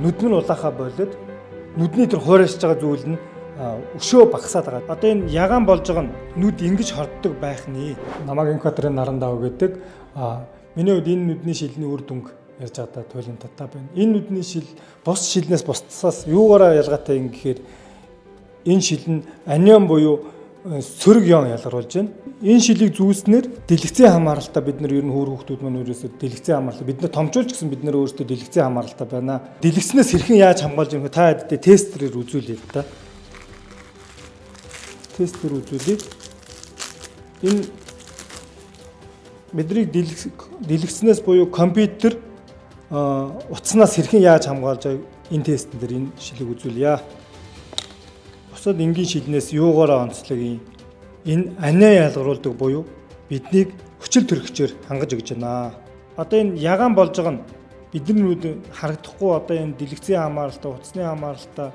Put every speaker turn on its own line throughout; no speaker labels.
нүдмэн улаахаа болоод нүдний тэр хуурайшж байгаа зүйл нь өшөө багасаад байгаа. Одоо энэ ягаан болж байгаа нь нүд ингэж хорддог байх нь намаг инкваторын наран даав гэдэг. Миний хувьд энэ нүдний шилний үр дүнг ярьж байгаа туйлын татаа байна. Энэ нүдний шил бус шилнээс бусдаас юугаараа ялгаатай юм гэхээр энэ шил нь анион буюу сөрөг ён ялгаруулж байна. Энэ шилийг зүүснээр дэлгэцийн хамааралтай бид нар ер нь хүүхдүүд маань өөрөөсөө дэлгэцийн хамааралтай бид нар томчуулж гэсэн бид нар өөрсдөө дэлгэцийн хамааралтай байна. Дэлгэцнээс хэрхэн яаж хамгаалж юм бэ? Та хэдтэй тестерээр үзүүлээ та. Тестер үзүүлээ. Энэ бидний дэлгэцнээс буюу компьютер утаснаас хэрхэн яаж хамгаалж байгааг энэ тестэн дээр энэ шилийг үзүүлье. Бусад энгийн шилнээс юугаараа онцлог юм? Энэ аниа ялгаруулдаг буюу биднийг хүчил төрөгчөөр хангаж өгч байна. Одоо энэ ягаан болж байгаа нь бидний нүд харагдахгүй одоо энэ дэлгэцийн хамааралтай, утасны хамааралтай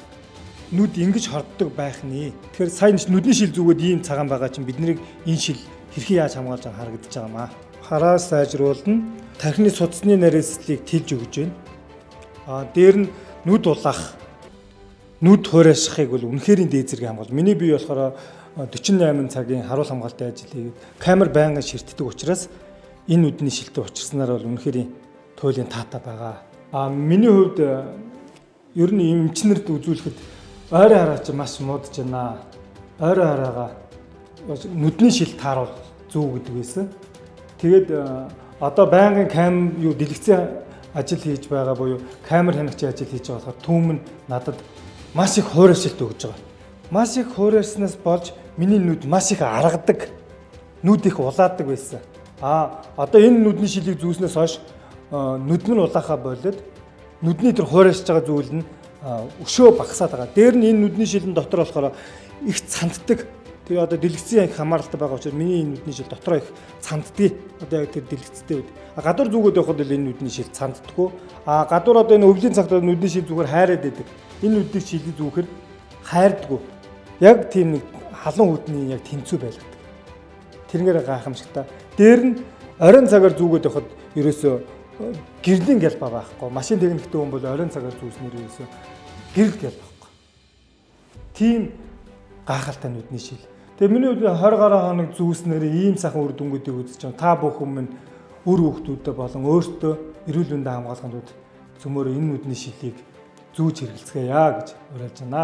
нүд ингэж хорддог байх нь. Тэгэхээр сайн нүдний шил зүгөөд ийм цагаан байгаа чинь биднийг энэ шил хэрхэн яаж хамгаалж байгааг харагдаж байгаа маа. Хараа сайжруулна. Тархины судасны нарийслыг тэлж өгж байна. Дээр нь нүд улаах, нүд хуурайшихыг бол үнэхээр дээд зэрэг хамгаалж. Миний бие болохоор 48 цагийн харуул хамгаалалтын ажил хийгээд камер байнга ширтдэг учраас энэ нүдний шилтэй учирснаар бол үнэхээр туйлын таатай байгаа. Миний хувьд ер нь эмчнэрд үзүүлэхэд ойрын хараа чи маш муудж байна. Ойрын хараага нүдний шил тааруул зөв гэдэг байсан. Тэгээд одоо байнгын дэлгэцийн ажил хийж байгаа буюу камер хянагчийн ажил хийж байгаа болохоор түүм нь надад маш их хуурайшилт өгж байгаа. Маш их хуурайснаас болж миний нүд маш их аргадаг, нүд их улаадаг байсан. Одоо энэ нүдний шилийг зүүснээс хойш нүдмэн улаахаа болоод нүдний тэр хуурайшж байгаа зүйл нь өшөө багасаад байгаа. Дээр нь энэ нүдний шилэн дотор болохоор их цанддаг. Тэгээ одоо дэлгэцийн хамааралтай байгаа учраас миний энэ нүдний шил дотроо их цанддаг. Одоо яг тэр дэлгэцтэй үед. Гадуур зүгөөд явхад л энэ нүдний шил цанддаггүй. Гадуур одоо энэ өвлийн цагт нүдний шил зүгээр хайраад байдаг. Энэ нүдний шилийг зүүхээр хайрдаггүй. Яг тийм нэг халуун хүдний яг тэнцүү байлгадаг. Тэрнгээр гайхамшигтай. Дээр нь оройн цагаар зүгөөд явхад ерөөсөө гэрлийн гялбаа байхгүй. Машин техниктэй хүн бол оройн цагаар зүүснээр ерөөсөө гэрэл гял байхгүй. Тийм гайхалтай нүдний шил. Тэгээ миний хувьд 20 гаруй хоног зүүснээр ийм сайхан үр дүнгуудыг үзэж байгаа. Та бүхэн минь үр хүүхдүүдэд болон өөртөө эрүүл мэндийн хамгаалалтанд цөмөр энэ нүдний шилийг зүүж хэрэглэцгээе гэж уриалж байна.